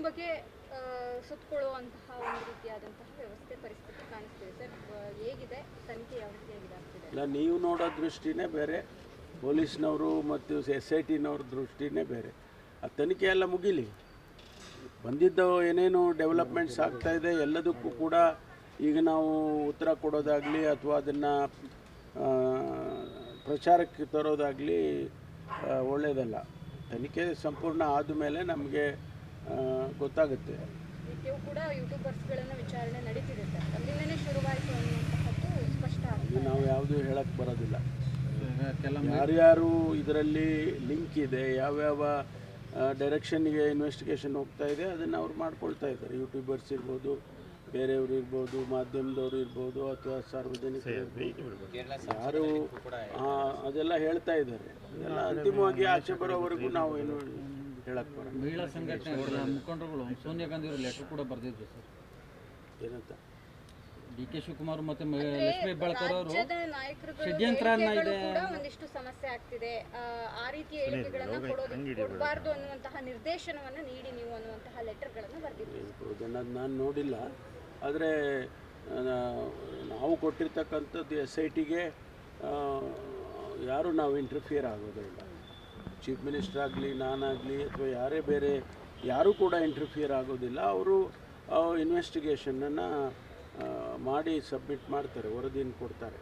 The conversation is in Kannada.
ಬಗ್ಗೆ ಸುತ್ತಕೊಳ್ಳುವಂತಹ ಒಂದು ರೀತಿಯಾದಂತಹ ವ್ಯವಸ್ಥೆ ಪರಿಸ್ಥಿತಿ ಕಾಣಿಸ್ತಿದೆ ಸರ್. ಹೇಗಿದೆ ತನಿಖೆ, ಯಾವ ರೀತಿಯಾಗಿದೆ ಆಗ್ತಿದೆ? ಇಲ್ಲ, ನೀವು ನೋಡೋ ದೃಷ್ಟಿನೇ ಬೇರೆ, ಪೊಲೀಸ್ನವರು ಮತ್ತು SITನವ್ರ ದೃಷ್ಟಿನೇ ಬೇರೆ. ಆ ತನಿಖೆ ಎಲ್ಲ ಮುಗಿಲಿ, ಬಂದಿದ್ದು ಏನೇನು ಡೆವಲಪ್ಮೆಂಟ್ಸ್ ಆಗ್ತಾಯಿದೆ ಎಲ್ಲದಕ್ಕೂ ಕೂಡ ಈಗ ನಾವು ಉತ್ತರ ಕೊಡೋದಾಗಲಿ ಅಥವಾ ಅದನ್ನು ಪ್ರಚಾರಕ್ಕೆ ತರೋದಾಗಲಿ ಒಳ್ಳೆಯದಲ್ಲ. ತನಿಖೆ ಸಂಪೂರ್ಣ ಆದಮೇಲೆ ನಮಗೆ ಗೊತ್ತಾಗುತ್ತೆ. ನೀವು ಕೂಡ ಯೂಟ್ಯೂಬರ್ಸ್ಗಳನ್ನು ವಿಚಾರಣೆ ನಡೀತಿದೆ ಸರ್, ಅಲ್ಲಿಂದನೇ ಶುರುವಾಯಿತು ಅನ್ನುವಂತಹದ್ದು ಸ್ಪಷ್ಟ ಆಗಿದೆ. ನಾವು ಯಾವುದೂ ಹೇಳಕ್ಕೆ ಬರೋದಿಲ್ಲ. ಯಾರ್ಯಾರು ಇದರಲ್ಲಿ ಲಿಂಕ್ ಇದೆ, ಯಾವ್ಯಾವ ಡೈರೆಕ್ಷನ್ಗೆ ಇನ್ವೆಸ್ಟಿಗೇಷನ್ ಹೋಗ್ತಾ ಇದೆ ಅದನ್ನು ಅವ್ರು ಮಾಡ್ಕೊಳ್ತಾ ಇದ್ದಾರೆ. ಯೂಟ್ಯೂಬರ್ಸ್ ಇರ್ಬೋದು, ಬೇರೆಯವರು ಇರ್ಬೋದು, ಮಾಧ್ಯಮದವರು ಇರ್ಬೋದು, ಅಥವಾ ಸಾರ್ವಜನಿಕರು ಯಾರು ಅದೆಲ್ಲ ಹೇಳ್ತಾ ಇದ್ದಾರೆ. ಅದೆಲ್ಲ ಅಂತಿಮವಾಗಿ ಆಚೆ ಬರೋವರೆಗೂ ನಾವು ಏನು ಹೇಳಕ್ಕೆ ಬರೋದು. ಮಹಿಳಾ ಸಂಘಟನೆಗಳ ಮುಖಂಡರುಗಳು ಸೋನಿಯಾ ಗಾಂಧಿ ಅವರು ಲೆಟರ್ ಕೂಡ ಬರೆದಿದ್ರು ಸರ್. ಏನಂತ? DK ಶಿವಕುಮಾರ್ ಮತ್ತೆ ಲಕ್ಷ್ಮೀ ಹೆಬ್ಬಾಳ್ಕರ್ ಅವರು ಷಡ್ಯಂತ್ರ ಇದೆ, ಒಂದಿಷ್ಟು ಸಮಸ್ಯೆ ಆಗ್ತಿದೆ, ಆ ರೀತಿಯ ಹೇಳಿಕೆಗಳನ್ನು ಕೊಡಬಾರ್ದು ಅನ್ನುವಂತಹ ನಿರ್ದೇಶನವನ್ನು ನೀಡಿ ನೀವು ಅನ್ನುವಂತಹ ಲೆಟರ್ಗಳನ್ನು ಬರೆದಿದ್ದೀವಿ. ನಾನು ನೋಡಿಲ್ಲ, ಆದರೆ ನಾವು ಕೊಟ್ಟಿರ್ತಕ್ಕಂಥದ್ದು SITಗೆ ಯಾರೂ ನಾವು ಇಂಟರ್ಫಿಯರ್ ಆಗೋದಿಲ್ಲ. ಚೀಫ್ ಮಿನಿಸ್ಟರ್ ಆಗಲಿ, ನಾನಾಗಲಿ, ಅಥವಾ ಯಾರೇ ಬೇರೆ ಯಾರೂ ಕೂಡ ಇಂಟರ್ಫಿಯರ್ ಆಗೋದಿಲ್ಲ. ಅವರು ಇನ್ವೆಸ್ಟಿಗೇಷನನ್ನು ಮಾಡಿ ಸಬ್ಮಿಟ್ ಮಾಡ್ತಾರೆ, ವರದಿಯನ್ನು ಕೊಡ್ತಾರೆ.